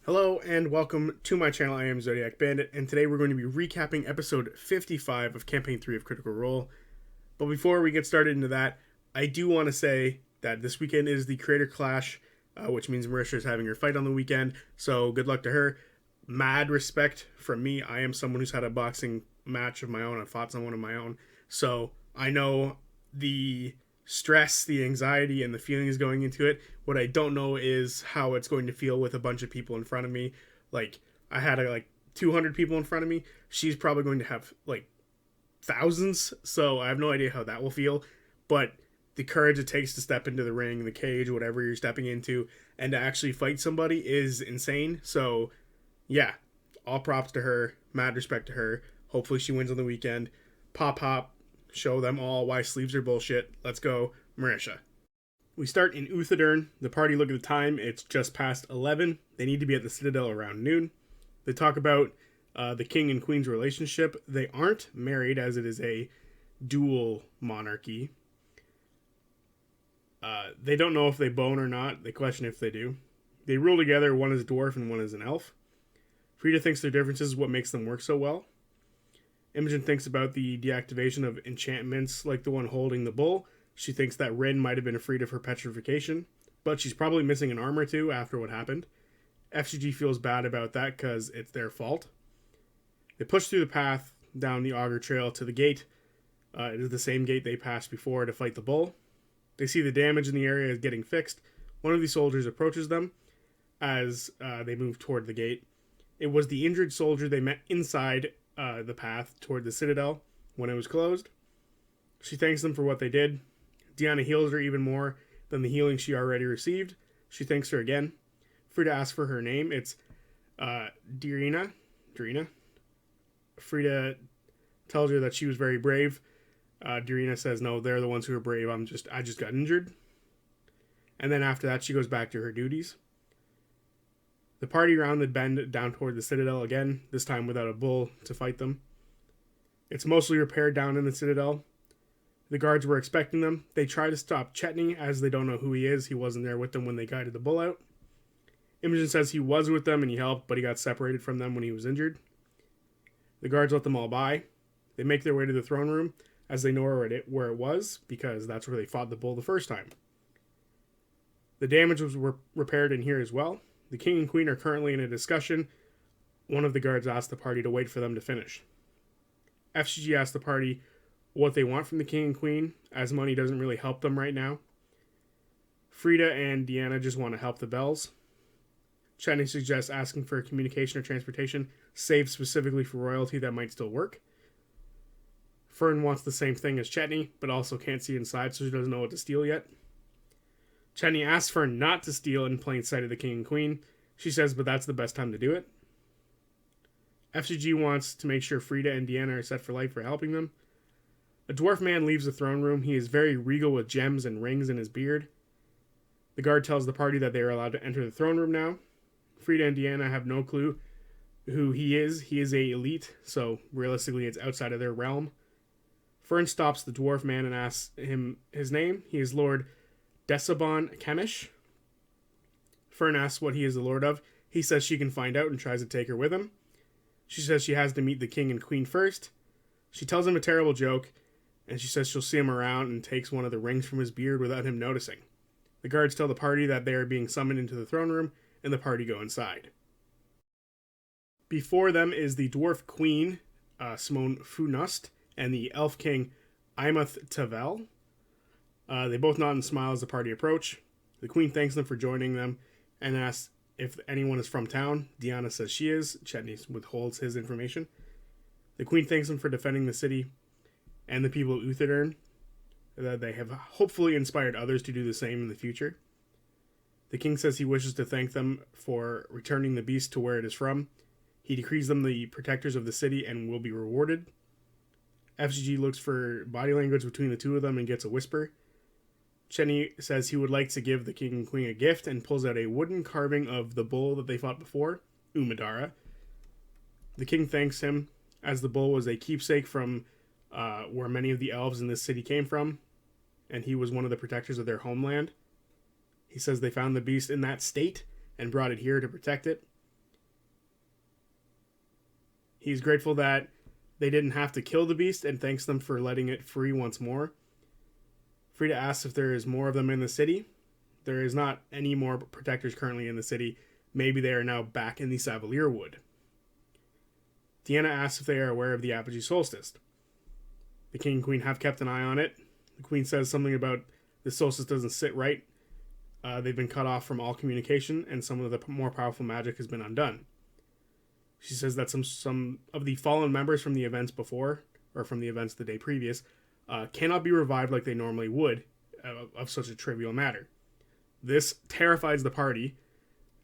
Hello and welcome to my channel. I am Zodiac Bandit, and today we're going to be recapping episode 55 of Campaign 3 of Critical Role. But before we get started into that, I do want to say that this weekend is the Creator Clash, which means Marisha is having her fight on the weekend, so good luck to her. Mad respect from me. I am someone who's had a boxing match of my own. I've fought someone of my own, so I know the stress, the anxiety, and the feelings going into it. What I don't know is how it's going to feel with a bunch of people in front of me. Like, I had 200 people in front of me. She's probably going to have thousands, so I have no idea how that will feel. But the courage it takes to step into the ring, the cage, whatever you're stepping into, and to actually fight somebody is insane. So yeah, all props to her. Mad respect to her. Hopefully she wins on the weekend. Pop hop. Show them all why sleeves are bullshit. Let's go, Marisha. We start in Uthodurn. The party look at the time. It's just past 11. They need to be at the Citadel around noon. They talk about the king and queen's relationship. They aren't married, as it is a dual monarchy. They don't know if they bone or not. They question if they do. They rule together. One is a dwarf and one is an elf. Frida thinks their differences is what makes them work so well. Imogen thinks about the deactivation of enchantments like the one holding the bull. She thinks that Rin might have been afraid of her petrification, but she's probably missing an arm or two after what happened. FCG feels bad about that because it's their fault. They push through the path down the auger trail to the gate. It is the same gate they passed before to fight the bull. They see the damage in the area is getting fixed. One of the soldiers approaches them as they move toward the gate. It was the injured soldier they met inside the path toward the Citadel when it was closed. She thanks them for what they did. Deanna heals her even more than the healing she already received. She thanks her again. Frida asks for her name. It's Dirina. Frida tells her that she was very brave. Dirina says, no, they're the ones who are brave. I just got injured. And then after that, she goes back to her duties. The party round the bend down toward the Citadel again, this time without a bull to fight them. It's mostly repaired down in the Citadel. The guards were expecting them. They try to stop Chetney as they don't know who he is. He wasn't there with them when they guided the bull out. Imogen says he was with them and he helped, but he got separated from them when he was injured. The guards let them all by. They make their way to the throne room as they know where it was, because that's where they fought the bull the first time. The damage was repaired in here as well. The king and queen are currently in a discussion. One of the guards asks the party to wait for them to finish. FCG asks the party what they want from the king and queen, as money doesn't really help them right now. Frida and Deanna just want to help the bells. Chetney suggests asking for communication or transportation, saved specifically for royalty that might still work. Fern wants the same thing as Chetney, but also can't see inside, so she doesn't know what to steal yet. Chetney asks Fern not to steal in plain sight of the king and queen. She says, but that's the best time to do it. FCG wants to make sure Frida and Deanna are set for life for helping them. A dwarf man leaves the throne room. He is very regal with gems and rings in his beard. The guard tells the party that they are allowed to enter the throne room now. Frida and Deanna have no clue who he is. He is a elite, so realistically it's outside of their realm. Fern stops the dwarf man and asks him his name. He is Lord Desabon Kemish. Fern asks what he is the lord of. He says she can find out and tries to take her with him. She says she has to meet the king and queen first. She tells him a terrible joke, and she says she'll see him around and takes one of the rings from his beard without him noticing. The guards tell the party that they are being summoned into the throne room, and the party go inside. Before them is the dwarf queen, Simone Funust, and the elf king, Imath Tavel. They both nod and smile as the party approach. The queen thanks them for joining them and asks if anyone is from town. Deanna says she is. Chetney withholds his information. The queen thanks them for defending the city and the people of Uthodurn. That they have hopefully inspired others to do the same in the future. The king says he wishes to thank them for returning the beast to where it is from. He decrees them the protectors of the city and will be rewarded. FGG looks for body language between the two of them and gets a whisper. Chetney says he would like to give the king and queen a gift and pulls out a wooden carving of the bull that they fought before, Umadara. The king thanks him, as the bull was a keepsake from where many of the elves in this city came from, and he was one of the protectors of their homeland. He says they found the beast in that state and brought it here to protect it. He's grateful that they didn't have to kill the beast and thanks them for letting it free once more. Frida asks if there is more of them in the city. There is not any more protectors currently in the city. Maybe they are now back in the Savalier Wood. Deanna asks if they are aware of the apogee solstice. The king and queen have kept an eye on it. The queen says something about the solstice doesn't sit right. They've been cut off from all communication, and some of the more powerful magic has been undone. She says that some of the fallen members from the events before, or from the events the day previous, cannot be revived like they normally would of such a trivial matter. This terrifies the party,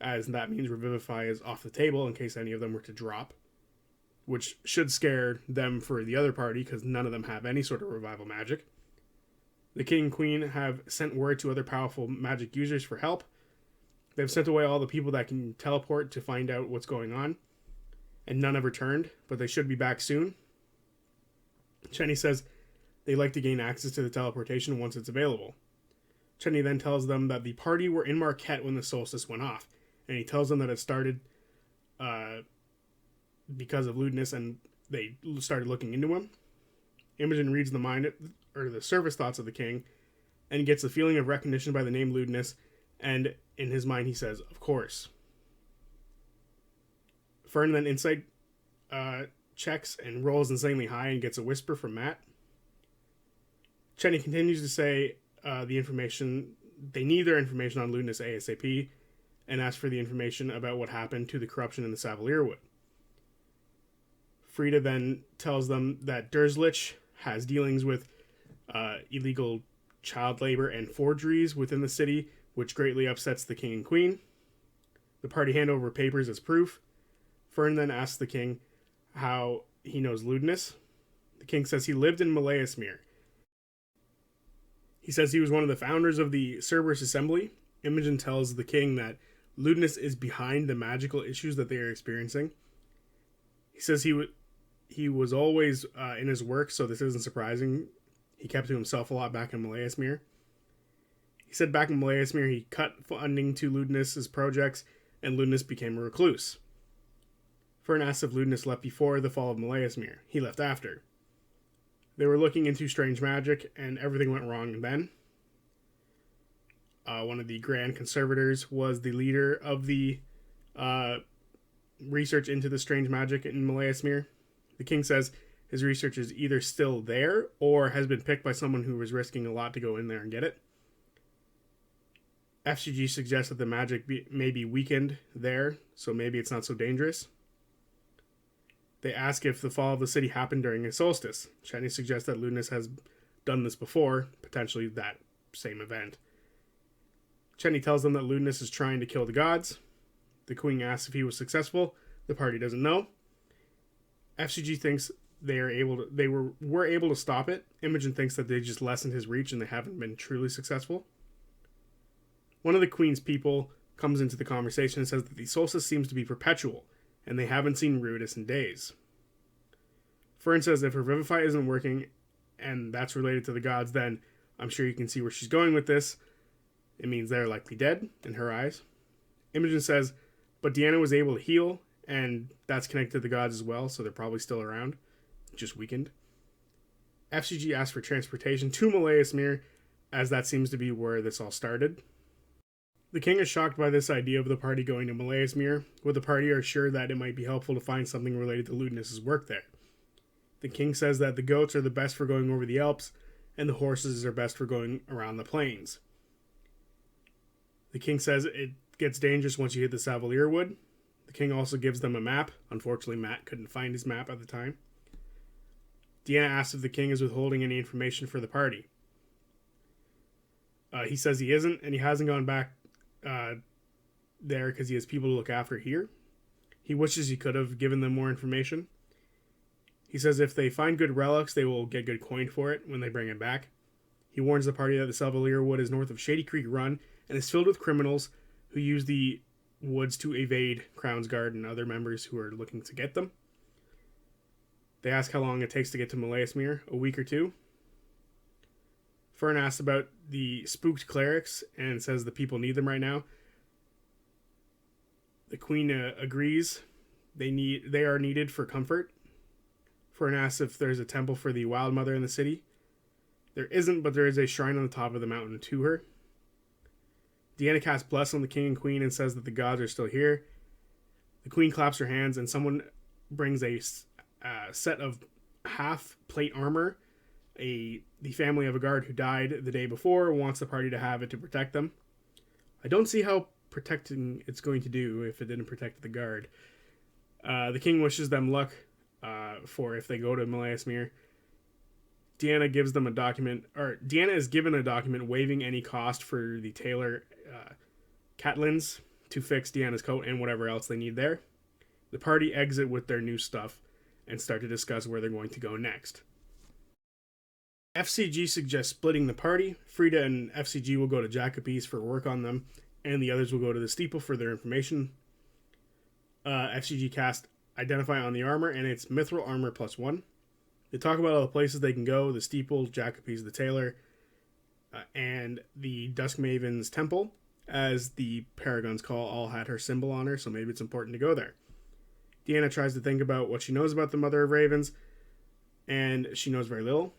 as that means Revivify is off the table in case any of them were to drop, which should scare them for the other party because none of them have any sort of revival magic. The king and queen have sent word to other powerful magic users for help. They've sent away all the people that can teleport to find out what's going on, and none have returned, but they should be back soon. Chenny says they like to gain access to the teleportation once it's available. Chenny then tells them that the party were in Marquette when the solstice went off, and he tells them that it started because of lewdness, and they started looking into him. Imogen reads the mind or the service thoughts of the king, and gets the feeling of recognition by the name lewdness, and in his mind he says, "Of course." Fern then insight checks and rolls insanely high and gets a whisper from Matt. Chenny continues to say they need their information on lewdness ASAP, and asks for the information about what happened to the corruption in the Savalier Wood. Frida then tells them that Derslich has dealings with illegal child labor and forgeries within the city, which greatly upsets the king and queen. The party hand over papers as proof. Fern then asks the king how he knows lewdness. The king says he lived in Malaesmere. He says he was one of the founders of the Cerberus Assembly. Imogen tells the king that lewdness is behind the magical issues that they are experiencing. He says he was always in his work, so this isn't surprising. He kept to himself a lot back in Malaesmere. He said back in Malaesmere he cut funding to lewdness's projects, and lewdness became a recluse. Fern asks if lewdness left before the fall of Malaesmere. He left after. They were looking into strange magic, and everything went wrong then. One of the Grand Conservators was the leader of the research into the strange magic in Malaesmere. The king says his research is either still there or has been picked by someone who was risking a lot to go in there and get it. FCG suggests that the magic may be weakened there, so maybe it's not so dangerous. They ask if the fall of the city happened during a solstice. Chenny suggests that lewdness has done this before, potentially that same event. Chenny tells them that lewdness is trying to kill the gods. The queen asks if he was successful. The party doesn't know. FCG thinks they were able to stop it. Imogen thinks that they just lessened his reach and they haven't been truly successful. One of the queen's people comes into the conversation and says that the solstice seems to be perpetual, and they haven't seen Ruidus in days. Fern says if Revivify isn't working, and that's related to the gods, then I'm sure you can see where she's going with this. It means they're likely dead, in her eyes. Imogen says, but Deanna was able to heal, and that's connected to the gods as well, so they're probably still around, just weakened. FCG asks for transportation to Malaesmere, as that seems to be where this all started. The king is shocked by this idea of the party going to Malaesmere, but the party are sure that it might be helpful to find something related to lewdness's work there. The king says that the goats are the best for going over the Alps, and the horses are best for going around the plains. The king says it gets dangerous once you hit the Savalier Wood. The king also gives them a map. Unfortunately, Matt couldn't find his map at the time. Deanna asks if the king is withholding any information for the party. He says he isn't, and he hasn't gone back there because he has people to look after here. He wishes he could have given them more information. He says if they find good relics, they will get good coin for it when they bring it back. He warns the party that the Savalier Wood is north of Shady Creek Run and is filled with criminals who use the woods to evade Crown's Guard and other members who are looking to get them. They ask how long it takes to get to Malaesmere, a week or two. Fern asks about the spooked clerics and says the people need them right now. The queen agrees they are needed for comfort. Fern asks if there's a temple for the Wild Mother in the city. There isn't, but there is a shrine on the top of the mountain to her. Deanna casts Bless on the king and queen and says that the gods are still here. The queen claps her hands, and someone brings a set of half plate armor. The family of a guard who died the day before wants the party to have it to protect them. I don't see how protecting it's going to do if it didn't protect the guard. The king wishes them luck for if they go to Melaesmere. Deanna gives them a document, or Deanna is given a document waiving any cost for the tailor Catlins to fix Deanna's coat and whatever else they need there. The party exit with their new stuff and start to discuss where they're going to go next. FCG suggests splitting the party. Frida and FCG will go to Jacoby's for work on them, and the others will go to the steeple for their information. FCG cast Identify on the armor, and it's Mithril Armor +1. They talk about all the places they can go, the steeple, Jacoby's the tailor, and the Dusk Maven's temple, as the Paragons call all had her symbol on her, so maybe it's important to go there. Deanna tries to think about what she knows about the Mother of Ravens, and she knows very little.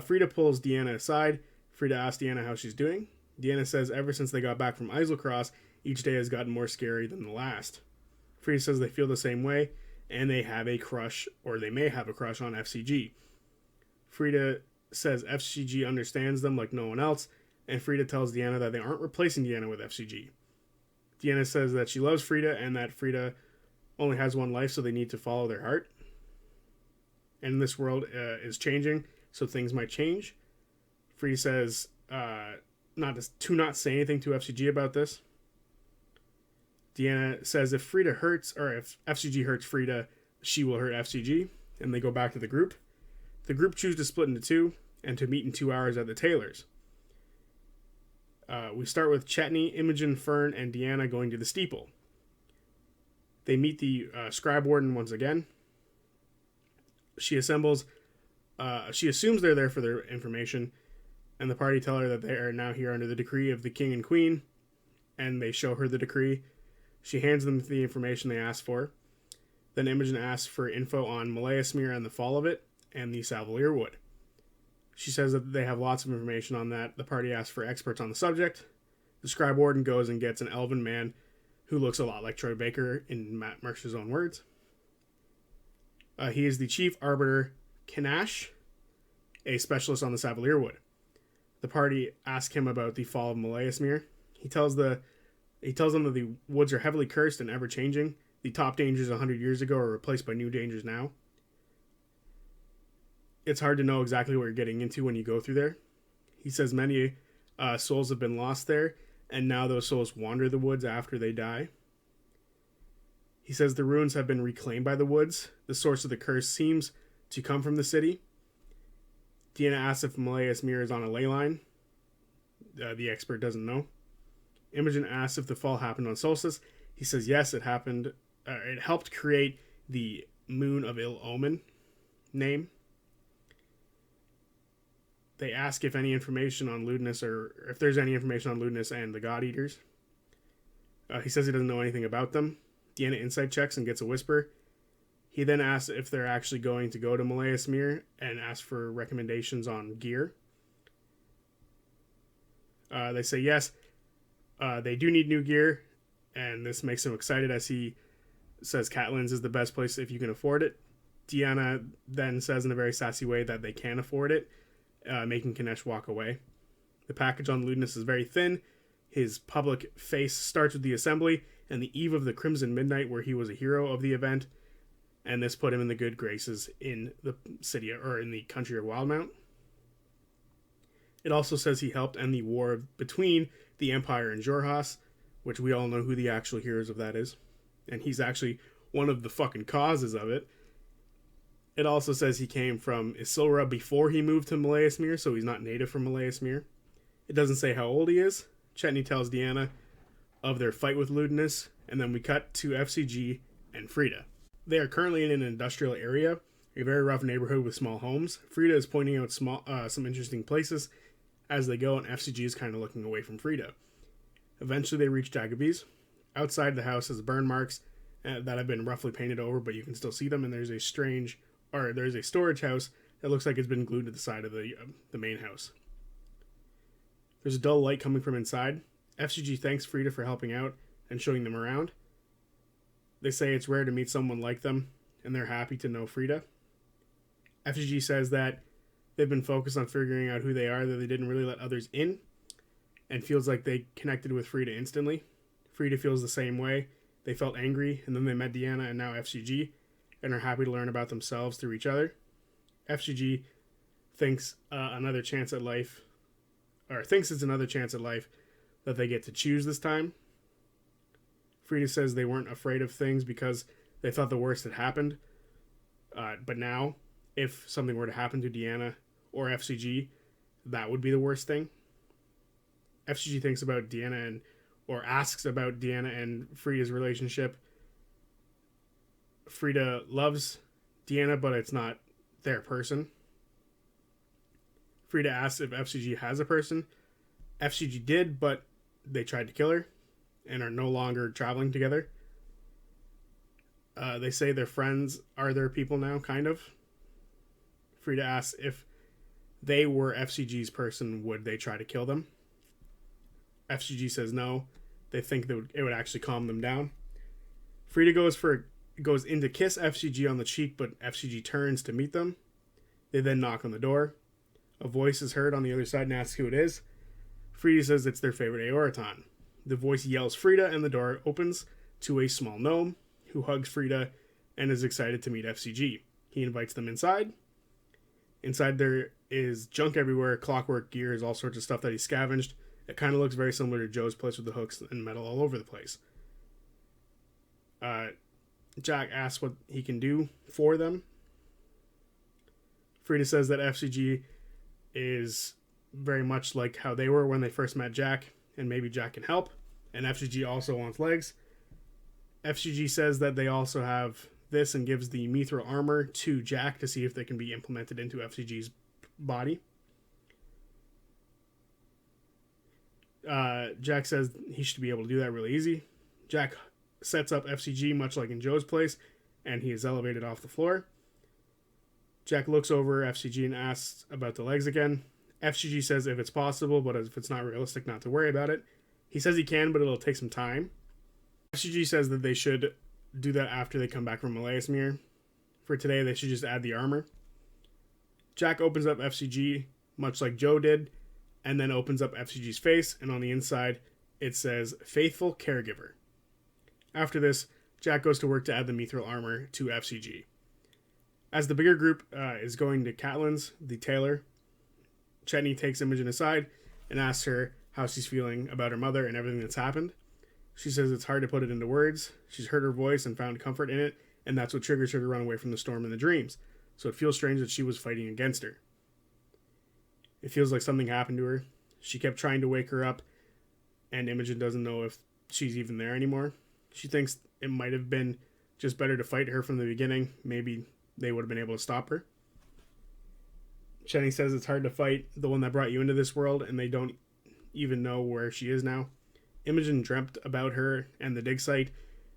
Frida pulls Deanna aside. Frida asks Deanna how she's doing. Deanna says ever since they got back from Islecross, each day has gotten more scary than the last. Frida says they feel the same way, and they have a crush, or they may have a crush on FCG. Frida says FCG understands them like no one else, and Frida tells Deanna that they aren't replacing Deanna with FCG. Deanna says that she loves Frida, and that Frida only has one life, so they need to follow their heart. And this world is changing, so things might change. Frida says not say anything to FCG about this. Deanna says if Frida hurts, or if FCG hurts Frida, she will hurt FCG, and they go back to the group. The group choose to split into two, and to meet in 2 hours at the tailor's. We start with Chetney, Imogen, Fern, and Deanna going to the steeple. They meet the scribe warden once again. She assumes they're there for their information, and the party tell her that they are now here under the decree of the king and queen, and they show her the decree. She hands them the information they asked for. Then Imogen asks for info on Melaesmere and the fall of it, and the Savalier Wood. She says that they have lots of information on that. The party asks for experts on the subject. The scribe warden goes and gets an elven man who looks a lot like Troy Baker, in Matt Marsh's own words. He is the chief arbiter Kanash, a specialist on the Savalier Wood. The party asks him about the fall of Melaesmere. He tells them that the woods are heavily cursed and ever-changing. The top dangers 100 years ago are replaced by new dangers now. It's hard to know exactly what you're getting into when you go through there. He says many souls have been lost there, and now those souls wander the woods after they die. He says the ruins have been reclaimed by the woods. The source of the curse seems to come from the city. Deanna asks if Melaesmere is on a ley line. The expert doesn't know. Imogen asks if the fall happened on solstice. He says yes, it happened. It helped create the Moon of Ill Omen name. They ask if any information on Ludinus, or if there's any information on Ludinus and the God Eaters. He says he doesn't know anything about them. Deanna insight checks and gets a whisper. He then asks if they're actually going to go to Melaesmere and asks for recommendations on gear. They say yes. They do need new gear, and this makes him excited as he says Catlin's is the best place if you can afford it. Deanna then says in a very sassy way that they can afford it, making Kanesh walk away. The package on Ludinus is very thin. His public face starts with the assembly and the eve of the Crimson Midnight, where he was a hero of the event, and this put him in the good graces in the city, or in the country of Wildmount. It also says he helped end the war between the Empire and Jorhas, which we all know who the actual heroes of that is, and he's actually one of the fucking causes of it. It also says he came from Isilra before he moved to Melaesmere, so he's not native from Melaesmere. It doesn't say how old he is. Chetney tells Deanna of their fight with Ludinus, and then we cut to FCG and Frida. They are currently in an industrial area, a very rough neighborhood with small homes. Frida is pointing out some interesting places as they go, and FCG is kind of looking away from Frida. Eventually they reach Jacoby's. Outside the house is burn marks that have been roughly painted over, but you can still see them. And there's a storage house that looks like it's been glued to the side of the main house. There's a dull light coming from inside. FCG thanks Frida for helping out and showing them around. They say it's rare to meet someone like them, and they're happy to know Frida. FCG says that they've been focused on figuring out who they are, that they didn't really let others in, and feels like they connected with Frida instantly. Frida feels the same way. They felt angry, and then they met Deanna and now FCG, and are happy to learn about themselves through each other. FCG thinks it's another chance at life that they get to choose this time. Frida says they weren't afraid of things because they thought the worst had happened. But now, if something were to happen to Deanna or FCG, that would be the worst thing. FCG thinks about asks about Deanna and Frida's relationship. Frida loves Deanna, but it's not their person. Frida asks if FCG has a person. FCG did, but they tried to kill her and are no longer traveling together. They say their friends are their people now, kind of. Frida asks if they were FCG's person, would they try to kill them? FCG says no. They think that it would actually calm them down. Frida goes in to kiss FCG on the cheek, but FCG turns to meet them. They then knock on the door. A voice is heard on the other side and asks who it is. Frida says it's their favorite Aoriton. The voice yells Frida, and the door opens to a small gnome who hugs Frida and is excited to meet FCG. He invites them inside. Inside there is junk everywhere, clockwork, gears, all sorts of stuff that he scavenged. It kind of looks very similar to Joe's place with the hooks and metal all over the place. Jack asks what he can do for them. Frida says that FCG is very much like how they were when they first met Jack, and maybe Jack can help. And FCG also wants legs. FCG says that they also have this and gives the mithril armor to Jack to see if they can be implemented into FCG's body. Jack says he should be able to do that really easy. Jack sets up FCG much like in Joe's place, and he is elevated off the floor. Jack looks over FCG and asks about the legs again. FCG says if it's possible, but if it's not realistic, not to worry about it. He says he can, but it'll take some time. FCG says that they should do that after they come back from Malaismere. For today, they should just add the armor. Jack opens up FCG, much like Joe did, and then opens up FCG's face, and on the inside, it says, Faithful Caregiver. After this, Jack goes to work to add the mithril armor to FCG. As the bigger group is going to Catlin's, the tailor, Chetney takes Imogen aside and asks her how she's feeling about her mother and everything that's happened. She says it's hard to put it into words. She's heard her voice and found comfort in it, and that's what triggers her to run away from the storm in the dreams. So it feels strange that she was fighting against her. It feels like something happened to her. She kept trying to wake her up, and Imogen doesn't know if she's even there anymore. She thinks it might have been just better to fight her from the beginning. Maybe they would have been able to stop her. Chetney says it's hard to fight the one that brought you into this world, and they don't even know where she is now. Imogen dreamt about her and the dig site,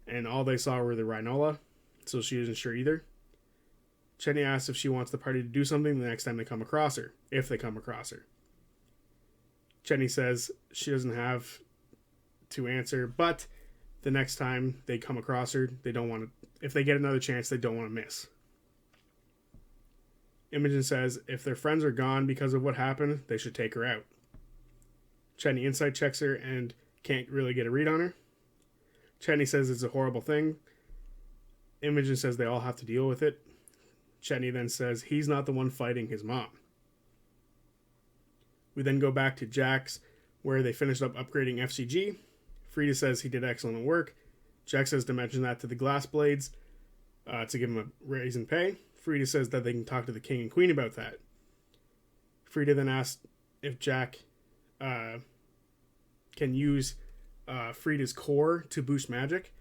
and all they saw were the Rhinola, so she isn't sure either. Chetney asks if she wants the party to do something the next time they come across her, if they come across her. Chetney says she doesn't have to answer, but the next time they come across her, they don't want to, if they get another chance, they don't want to miss. Imogen says if their friends are gone because of what happened, they should take her out. Chetney insight checks her and can't really get a read on her. Chetney says it's a horrible thing. Imogen says they all have to deal with it. Chetney then says he's not the one fighting his mom. We then go back to Jack's, where they finished up upgrading FCG. Frida says he did excellent work. Jack says to mention that to the Glass Blades to give him a raise in pay. Frida says that they can talk to the king and queen about that. Frida then asks if Jack can use Frida's core to boost magic.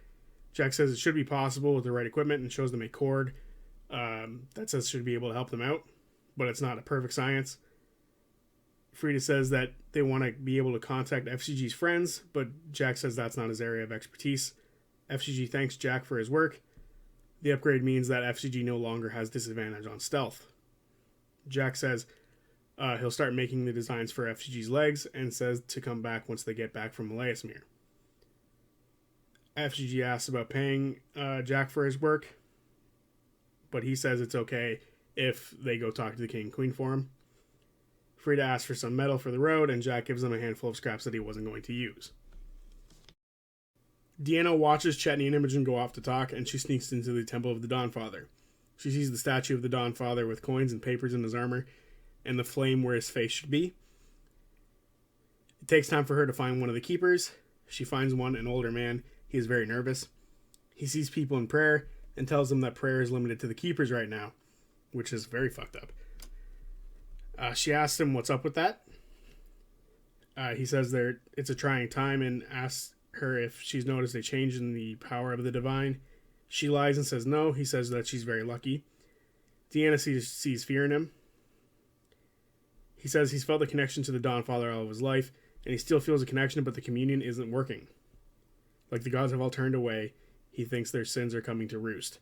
Jack says it should be possible with the right equipment and shows them a cord that says should be able to help them out, but it's not a perfect science. Frida says that they want to be able to contact FCG's friends, but Jack says that's not his area of expertise. FCG thanks Jack for his work. The upgrade means that FCG no longer has disadvantage on stealth. Jack says he'll start making the designs for FCG's legs and says to come back once they get back from Malaismere. FCG asks about paying Jack for his work, but he says it's okay if they go talk to the king and queen for him. Frida asks for some metal for the road, and Jack gives them a handful of scraps that he wasn't going to use. Deanna watches Chetney and Imogen go off to talk, and she sneaks into the Temple of the Dawnfather. She sees the statue of the Dawnfather with coins and papers in his armor, and the flame where his face should be. It takes time for her to find one of the keepers. She finds one, an older man. He is very nervous. He sees people in prayer and tells them that prayer is limited to the keepers right now, which is very fucked up. She asks him what's up with that. He says it's a trying time and asks her if she's noticed a change in the power of the divine. She lies and says no. He says that she's very lucky. Deanna sees fear in him. He says he's felt the connection to the Dawnfather all of his life, and he still feels a connection, but the communion isn't working. Like the gods have all turned away, he thinks their sins are coming to roost.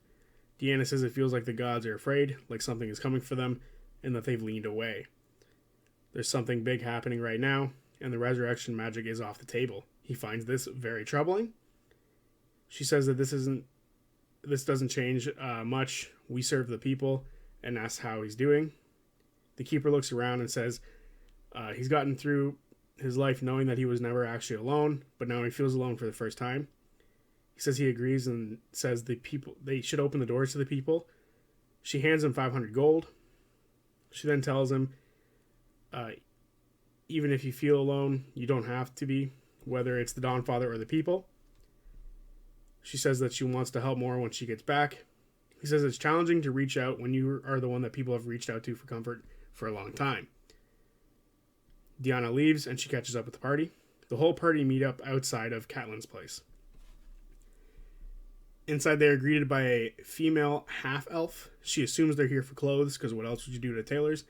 Deanna says it feels like the gods are afraid, like something is coming for them, and that they've leaned away. There's something big happening right now, and the resurrection magic is off the table. He finds this very troubling. She says that this doesn't change much. We serve the people, and asks how he's doing. The keeper looks around and says he's gotten through his life knowing that he was never actually alone, but now he feels alone for the first time. He says he agrees and says they should open the doors to the people. She hands him 500 gold. She then tells him, even if you feel alone, you don't have to be, whether it's the Dawnfather or the people. She says that she wants to help more when she gets back. He says it's challenging to reach out when you are the one that people have reached out to for comfort for a long time. Deanna leaves and she catches up with the party. The whole party meet up outside of Catelyn's place. Inside they are greeted by a female half-elf. She assumes they're here for clothes, because what else would you do to tailors?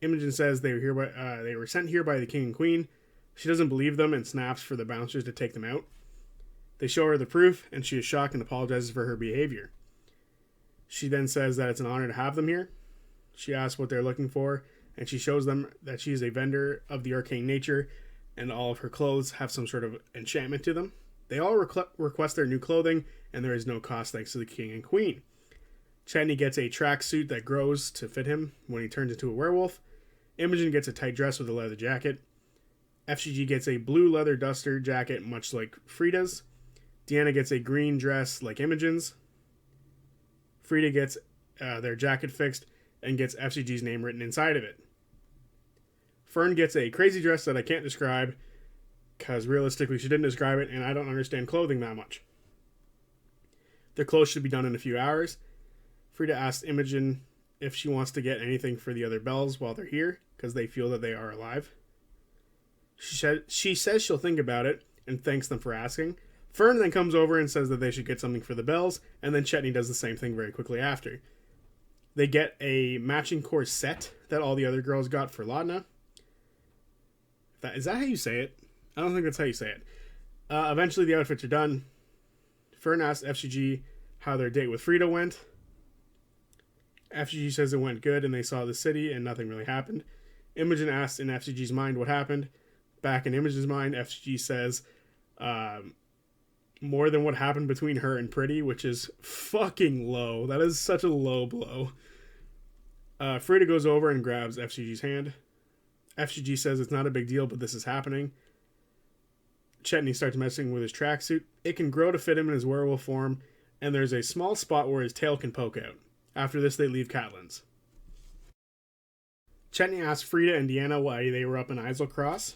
Imogen says they were sent here by the king and queen. She doesn't believe them and snaps for the bouncers to take them out. They show her the proof, and she is shocked and apologizes for her behavior. She then says that it's an honor to have them here. She asks what they're looking for, and she shows them that she is a vendor of the arcane nature, and all of her clothes have some sort of enchantment to them. They all request their new clothing, and there is no cost thanks to the king and queen. Chetney gets a tracksuit that grows to fit him when he turns into a werewolf. Imogen gets a tight dress with a leather jacket. FCG gets a blue leather duster jacket, much like Frida's. Deanna gets a green dress like Imogen's. Frida gets their jacket fixed and gets FCG's name written inside of it. Fern gets a crazy dress that I can't describe, because realistically she didn't describe it, and I don't understand clothing that much. Their clothes should be done in a few hours. Frida asks Imogen if she wants to get anything for the other bells while they're here, because they feel that they are alive. She says she'll think about it, and thanks them for asking. Fern then comes over and says that they should get something for the bells, and then Chetney does the same thing very quickly after. They get a matching corset that all the other girls got for Laudna. Is that how you say it? I don't think that's how you say it. Eventually the outfits are done. Fern asks FCG how their date with Frida went. FCG says it went good and they saw the city and nothing really happened. Imogen asks in FCG's mind what happened. Back in Imogen's mind, FCG says more than what happened between her and Pretty, which is fucking low. That is such a low blow. Frida goes over and grabs FCG's hand. FCG says it's not a big deal, but this is happening. Chetney starts messing with his tracksuit. It can grow to fit him in his werewolf form, and there's a small spot where his tail can poke out. After this, they leave Catelyn's. Chetney asks Frida and Deanna why they were up in Islecross.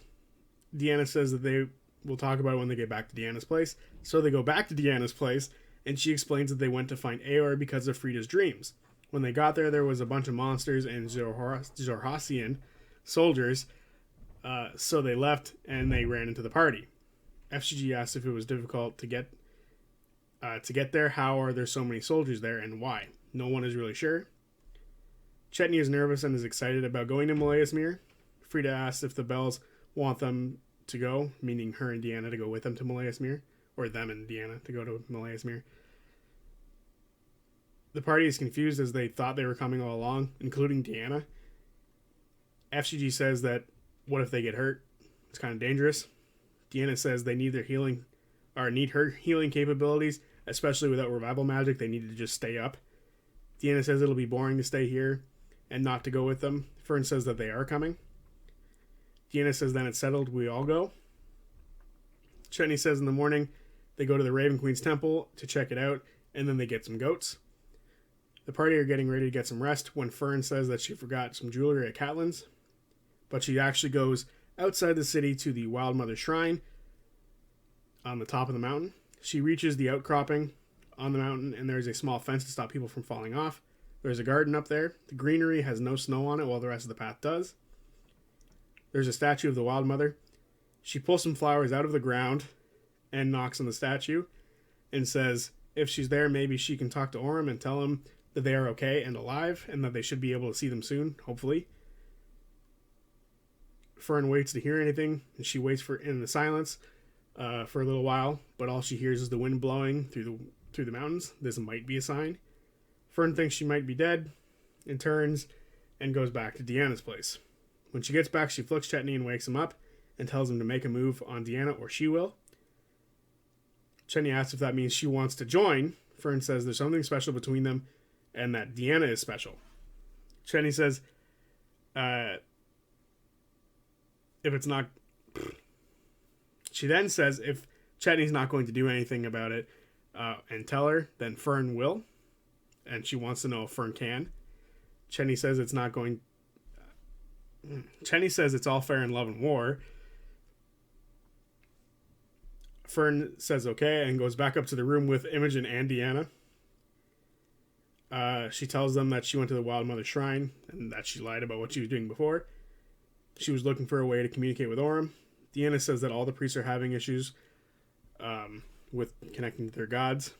Deanna says that they will talk about it when they get back to Deanna's place. So they go back to Deanna's place, and she explains that they went to find Aor because of Frida's dreams. When they got there, there was a bunch of monsters and Xhorhasian soldiers, so they left and they ran into the party. FCG asks if it was difficult to get there. How are there so many soldiers there, and why? No one is really sure. Chetney is nervous and is excited about going to Malaismere. Frida asks if the Bells want them to go, meaning her and Deanna to go with them to Malaismere, or them and Deanna, to go to Meleismere. The party is confused as they thought they were coming all along, including Deanna. FCG says that, what if they get hurt? It's kind of dangerous. Deanna says they need her healing capabilities, especially without revival magic. They need to just stay up. Deanna says it'll be boring to stay here and not to go with them. Fern says that they are coming. Deanna says then it's settled, we all go. Chetney says in the morning they go to the Raven Queen's temple to check it out, and then they get some goats. The party are getting ready to get some rest when Fern says that she forgot some jewelry at Catelyn's, but she actually goes outside the city to the Wild Mother Shrine on the top of the mountain. She reaches the outcropping on the mountain, and there's a small fence to stop people from falling off. There's a garden up there. The greenery has no snow on it, while the rest of the path does. There's a statue of the Wild Mother. She pulls some flowers out of the ground and knocks on the statue and says if she's there, maybe she can talk to Orym and tell him that they are okay and alive and that they should be able to see them soon, hopefully. Fern waits to hear anything, and she waits in the silence for a little while, but all she hears is the wind blowing through the mountains. This might be a sign. Fern thinks she might be dead and turns and goes back to Deanna's place. When she gets back, she flicks Chetney and wakes him up and tells him to make a move on Deanna or she will. Chetney asks if that means she wants to join. Fern says there's something special between them and that Deanna is special. Chetney says if it's not... She then says if Chetney's not going to do anything about it and tell her, then Fern will. And she wants to know if Fern can. Chetney says it's not going... Chetney says it's all fair in love and war. Fern says okay and goes back up to the room with Imogen and Deanna. She tells them that she went to the Wild Mother Shrine and that she lied about what she was doing before. She was looking for a way to communicate with Orym. Deanna says that all the priests are having issues with connecting to their gods.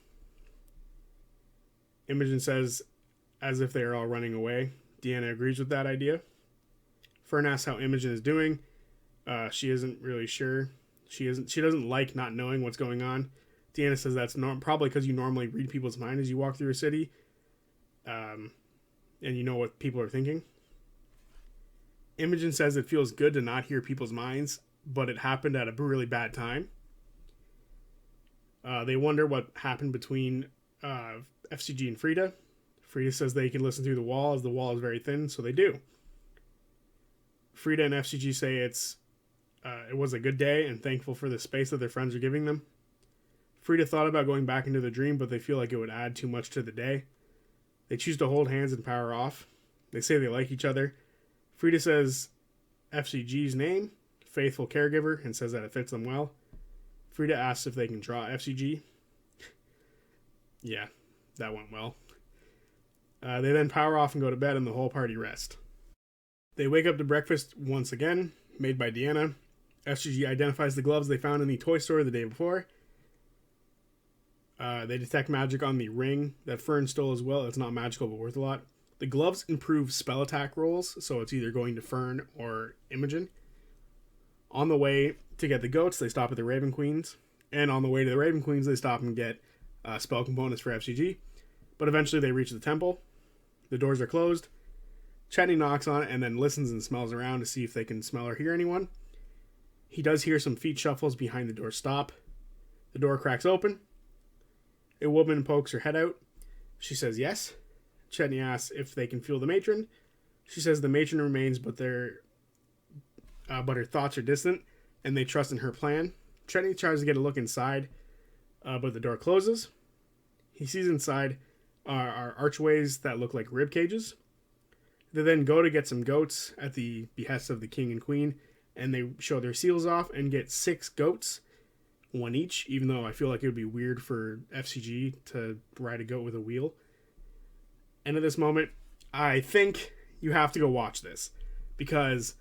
Imogen says as if they are all running away. Deanna agrees with that idea. Fern asks how Imogen is doing. She isn't really sure. She doesn't like not knowing what's going on. Deanna says that's probably because you normally read people's mind as you walk through a city, and you know what people are thinking. Imogen says it feels good to not hear people's minds, but it happened at a really bad time. They wonder what happened between FCG and Frida. Frida says they can listen through the wall as the wall is very thin, so they do. Frida and FCG say it was a good day and thankful for the space that their friends are giving them. Frida thought about going back into the dream, but they feel like it would add too much to the day. They choose to hold hands and power off. They say they like each other. Frida says FCG's name, faithful caregiver, and says that it fits them well. Frida asks if they can draw FCG. Yeah, that went well. They then power off and go to bed, and the whole party rest. They wake up to breakfast once again, made by Deanna. FCG identifies the gloves they found in the toy store the day before. They detect magic on the ring that Fern stole as well. It's not magical, but worth a lot. The gloves improve spell attack rolls, so it's either going to Fern or Imogen. On the way to get the goats, they stop at the Raven Queens. And on the way to the Raven Queens, they stop and get spell components for FCG. But eventually they reach the temple. The doors are closed. Chetney knocks on it and then listens and smells around to see if they can smell or hear anyone. He does hear some feet shuffles behind the door stop. The door cracks open. A woman pokes her head out. She says yes. Chetney asks if they can feel the matron. She says the matron remains, but her thoughts are distant, and they trust in her plan. Chetney tries to get a look inside, but the door closes. He sees inside are archways that look like rib cages. They then go to get some goats at the behest of the king and queen, and they show their seals off and get 6 goats, 1 each, even though I feel like it would be weird for FCG to ride a goat with a wheel. And at this moment, I think you have to go watch this, because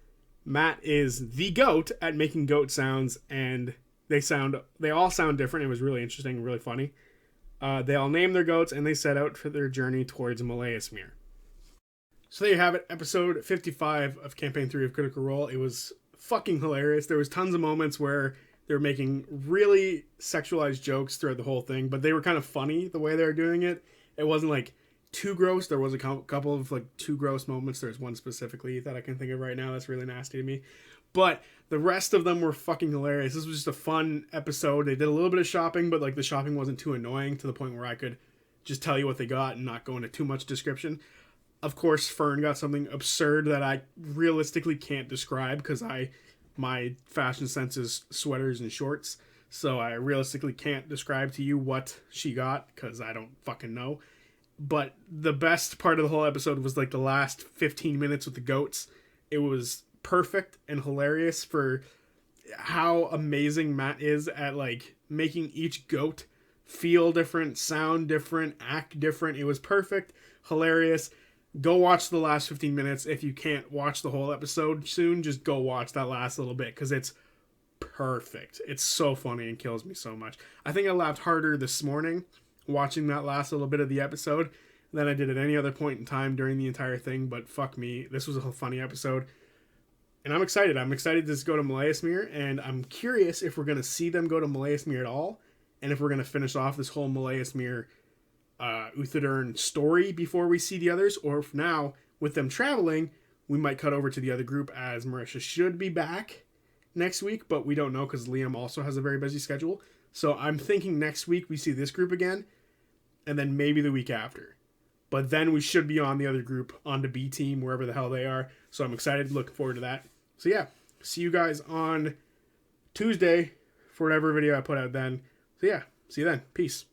Matt is the goat at making goat sounds, and they all sound different. It was really interesting and really funny. They all name their goats, and they set out for their journey towards Meleismere. So there you have it, episode 55 of Campaign 3 of Critical Role. It was fucking hilarious. There was tons of moments where They were making really sexualized jokes throughout the whole thing, but they were kind of funny the way they were doing it. It wasn't like too gross. There was a couple of like too gross moments. There's one specifically that I can think of right now that's really nasty to me. But the rest of them were fucking hilarious. This was just a fun episode. They did a little bit of shopping, but like the shopping wasn't too annoying to the point where I could just tell you what they got and not go into too much description. Of course, Fern got something absurd that I realistically can't describe because my fashion sense is sweaters and shorts. So I realistically can't describe to you what she got because I don't fucking know. But the best part of the whole episode was like the last 15 minutes with the goats. It was perfect and hilarious for how amazing Matt is at like making each goat feel different, sound different, act different. It was perfect, hilarious. Go watch the last 15 minutes. If you can't watch the whole episode soon, just go watch that last little bit because it's perfect. It's so funny and kills me so much. I think I laughed harder this morning watching that last little bit of the episode than I did at any other point in time during the entire thing, but fuck me. This was a funny episode. And I'm excited. I'm excited to go to Malayasmere, and I'm curious if we're going to see them go to Malayasmere at all, and if we're going to finish off this whole Malayasmere Uthodurn story before we see the others, or if now, with them traveling, we might cut over to the other group as Marisha should be back next week, but we don't know because Liam also has a very busy schedule. So I'm thinking next week we see this group again, and then maybe the week after. But then we should be on the other group, on the B team, wherever the hell they are. So I'm excited, looking forward to that. So yeah, see you guys on Tuesday for whatever video I put out then. So yeah, see you then. Peace.